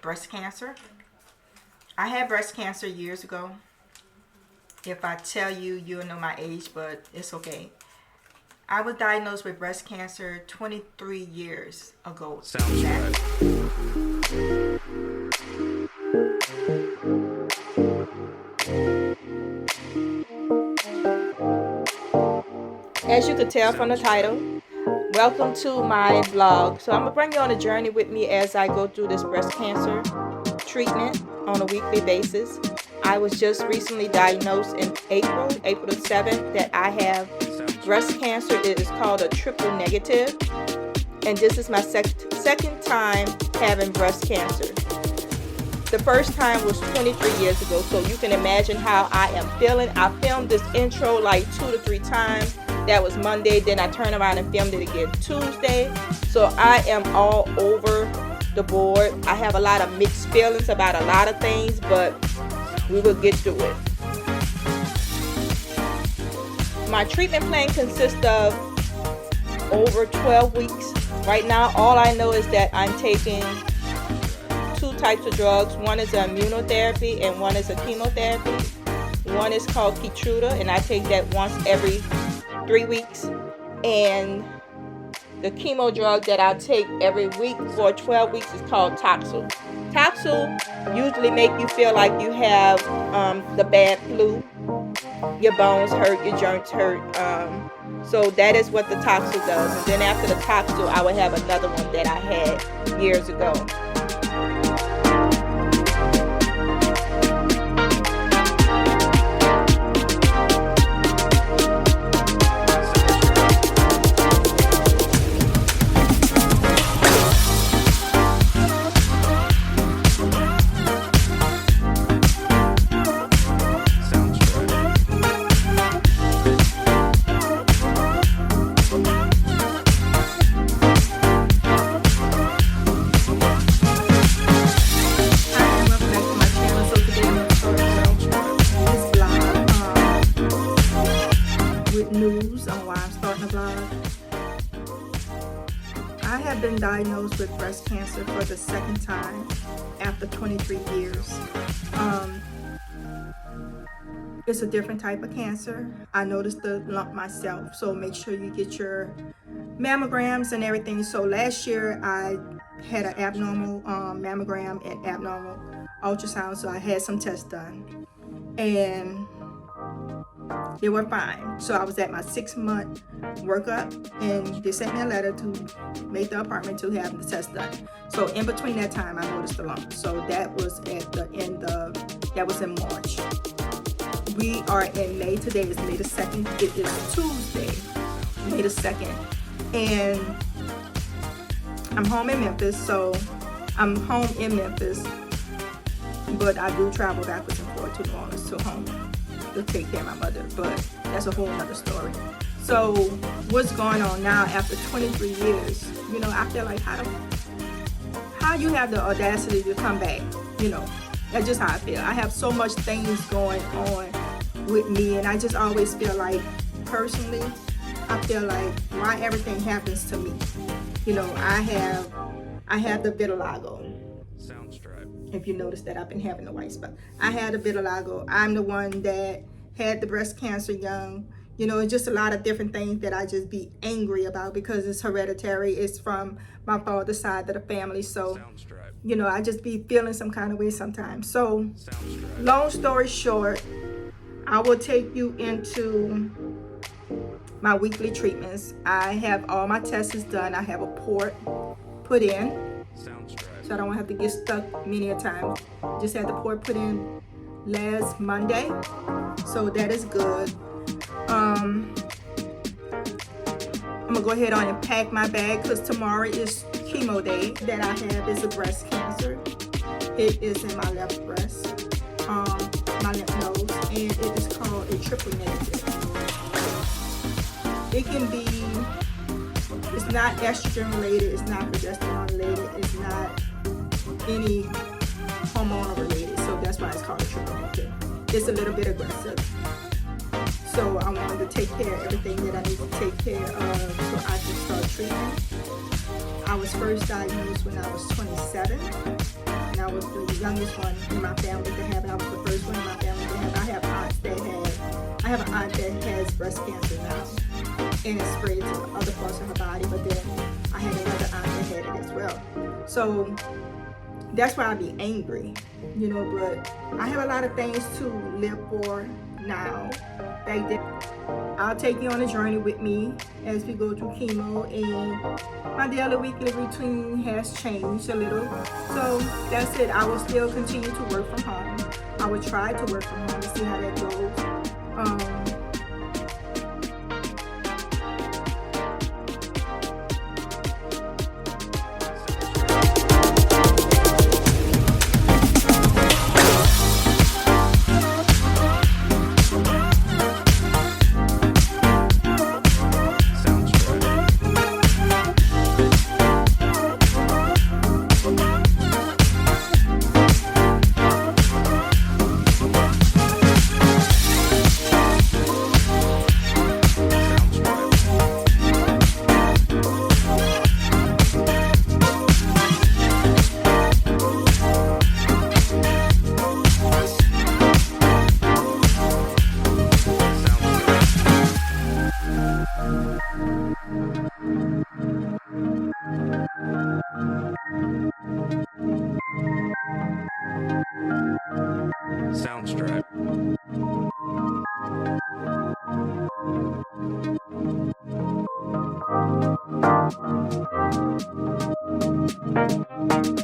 breast cancer. I had breast cancer years ago. If I tell you, you'll know my age, but it's okay. I was diagnosed with breast cancer 23 years ago. Sounds right. As you could tell from the title, welcome to my vlog. So I'm gonna bring you on a journey with me as I go through this breast cancer treatment on a weekly basis. I was just recently diagnosed in April the 7th, that I have breast cancer. It is called a triple negative, and this is my second time having breast cancer. The first time was 23 years ago, so you can imagine how I am feeling. I filmed this intro like 2 to 3 times. That was Monday, then I turned around and filmed it again Tuesday. So I am all over the board. I have a lot of mixed feelings about a lot of things, but we will get through it. My treatment plan consists of over 12 weeks. Right now, all I know is that I'm taking 2 types of drugs. One is an immunotherapy and one is a chemotherapy. One is called Keytruda, and I take that once every 3 weeks. And the chemo drug that I take every week for 12 weeks is called Taxol. Taxol usually make you feel like you have the bad flu. Your bones hurt, your joints hurt. So that is what the Taxol does. And then after the Taxol, I would have another one that I had years ago. I have been diagnosed with breast cancer for the second time after 23 years. It's a different type of cancer. I noticed the lump myself, so make sure you get your mammograms and everything. So last year I had an abnormal mammogram and abnormal ultrasound, so I had some tests done and they were fine. So I was at my 6-month workup and they sent me a letter to make the appointment to have the test done. So in between that time I noticed the lump. So that was at the end of, that was in March. We are in May. Today is May the 2nd. It is Tuesday, May the 2nd. And I'm home in Memphis. So I'm home in Memphis, but I do travel backwards and forth to New Orleans to home to take care of my mother, but that's a whole other story. So what's going on now after 23 years? You know, I feel like how you have the audacity to come back, you know, that's just how I feel. I have so much things going on with me, and I just always feel like, personally, I feel like why everything happens to me. You know, I have the vitiligo. If you notice that I've been having the white spot. I had a vitiligo. I'm the one that had the breast cancer young. You know, it's just a lot of different things that I just be angry about because it's hereditary. It's from my father's side of the family. So, you know, I just be feeling some kind of way sometimes. So, long story short, I will take you into my weekly treatments. I have all my tests done. I have a port put in. So I don't have to get stuck many a time. Just had the port put in last Monday, so that is good. I'm gonna go ahead on and pack my bag because tomorrow is chemo day. That I have is a breast cancer. It is in my left breast, my left nose, and it is called a triple negative. It can be, it's not estrogen related, it's not progesterone related, it's not any hormonal related, so that's why it's called a triple negative. It's a little bit aggressive, so I wanted to take care of everything that I need to take care of so I can start treatment. I was first diagnosed when I was 27, and I was the youngest one in my family to have it. I was the first one in my family to have it. I have an aunt that has breast cancer now, and it spread to other parts of her body, but then I had another aunt that had it as well. So that's why I be angry, you know, but I have a lot of things to live for now. Back then, I'll take you on a journey with me as we go through chemo, and my daily weekly routine has changed a little. So that's it. I will still continue to work from home. I will try to work from home to see how that goes. Soundstripe.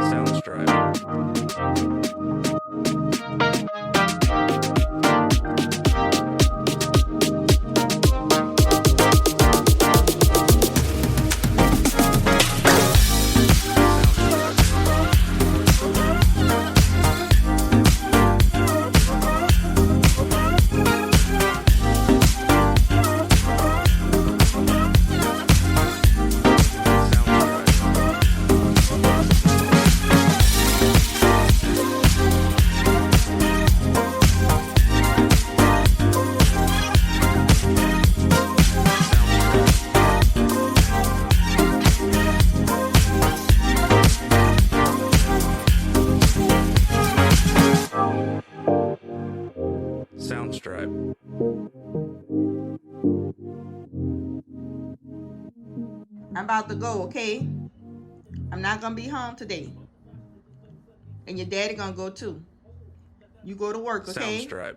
Soundstripe. I'm about to go, okay? I'm not gonna be home today. And your daddy gonna go too. You go to work, okay? Soundstripe.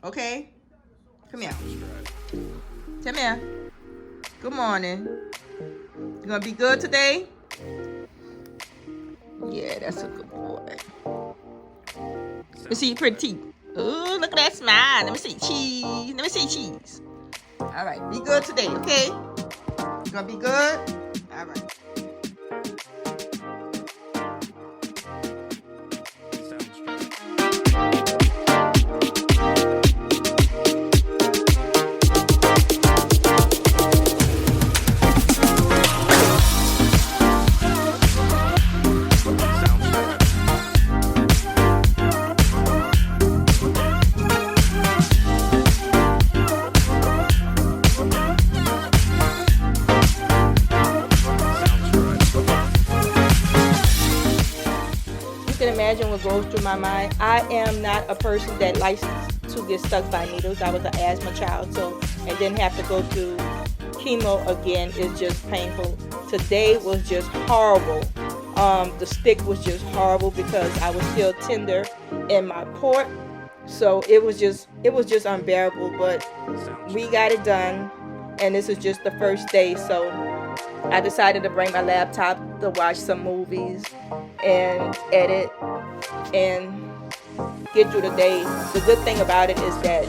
Okay? Come here. Soundstripe. Come here. Good morning. You gonna be good today? Yeah, that's a good boy. Let me see your pretty teeth. Ooh, look at that smile. Let me see cheese. Let me see cheese. All right, be good today, okay? You gonna be good? All right. Imagine what goes through my mind. I am not a person that likes to get stuck by needles. I was an asthma child, so and then have to go through chemo again is just painful. Today was just horrible. The stick was just horrible because I was still tender in my port, so it was just unbearable. But we got it done, and this is just the first day. So I decided to bring my laptop to watch some movies and edit and get through the day. The good thing about it is that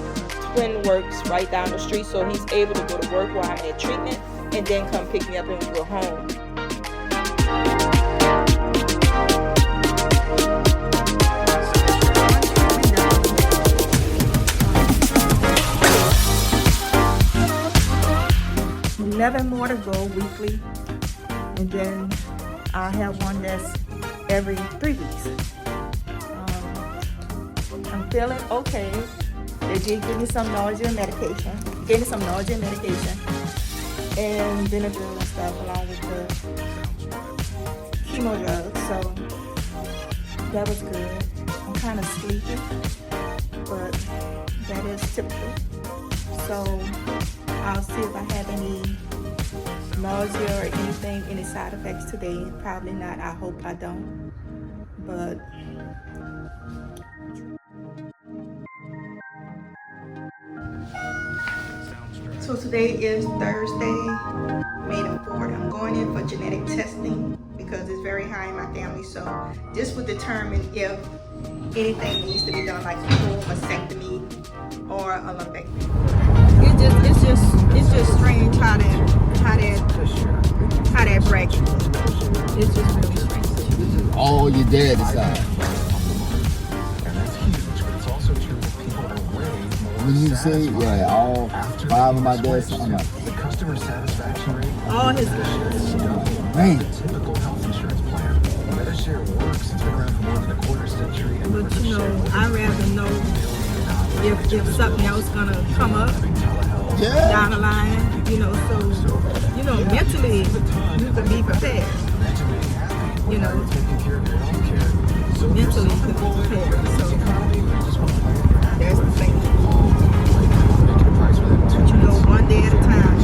Twin works right down the street, so he's able to go to work while I'm at treatment and then come pick me up and we go home. $11 more to go weekly, and then I'll have one that's every 3 weeks. I'm feeling okay. They did give me some nausea medication. And Benadryl and stuff along with the chemo drugs. So That was good. I'm kind of sleepy, but that is typical. So I'll see if I have any nausea or anything, any side effects today. Probably not. I hope I don't. But so today is Thursday, May the 4th. I'm going in for genetic testing because it's very high in my family. So this will determine if anything needs to be done, like a full mastectomy or a lumpectomy. It's just strange how that bracket. It's just really strange. All your dad decide. When you say, yeah, all 5 of my dad's son, the customer satisfaction rate. All his man. Typical health insurance plan. Medishare works. It's been around for more than a quarter century. And But you know, I'd rather know if something else gonna come up down the line, you know, so you know, mentally you can be prepared. You know, mentally you can be prepared. So that's the thing. But you know, one day at a time.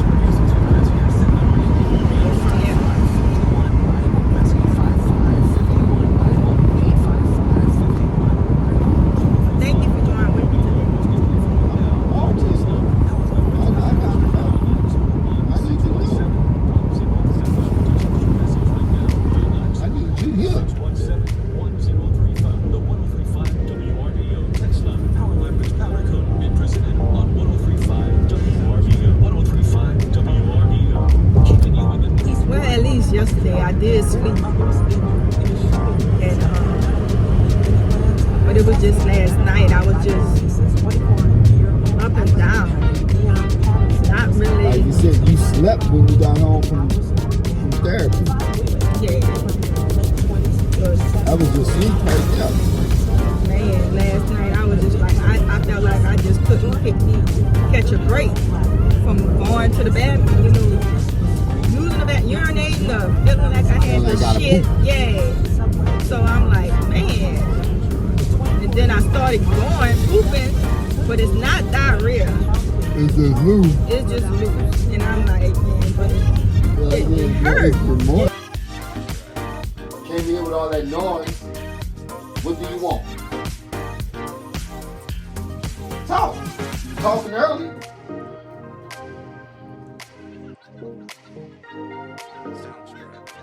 Thank you for joining with me today. I need you here. Well, at least yesterday I did sleep, and but it was just last night I was just up and down, not Like really. you said, you slept when you got home from therapy. Yeah, but That was your sleep right there. man, last night I was just like I felt like I just couldn't catch a break from going to the bathroom, you know, using the bathroom, urinating, or feeling like I had the shit. Yeah. So I'm like, man. And then I started going, pooping, but it's not diarrhea. It's just loose. It's just loose. And I'm like, man, but it hurt. Came here with all that noise. What do you want? Talk. Talking early.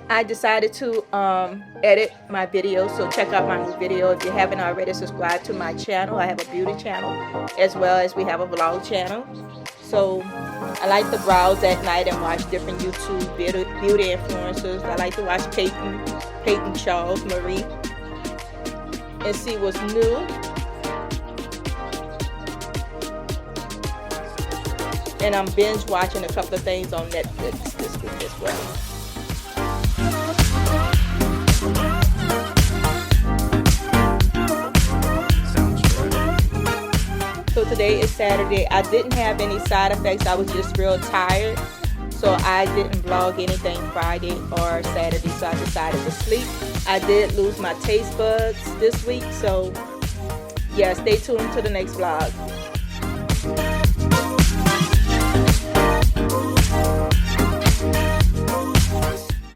I decided to edit my video, so check out my new video. If you haven't already, subscribe to my channel. I have a beauty channel as well as we have a vlog channel. So I like to browse at night and watch different YouTube beauty influencers. I like to watch Peyton Charles Marie and see what's new. And I'm binge watching a couple of things on Netflix this week as well. So today is Saturday. I didn't have any side effects. I was just real tired. So I didn't vlog anything Friday or Saturday. So I decided to sleep. I did lose my taste buds this week. So yeah, stay tuned to the next vlog.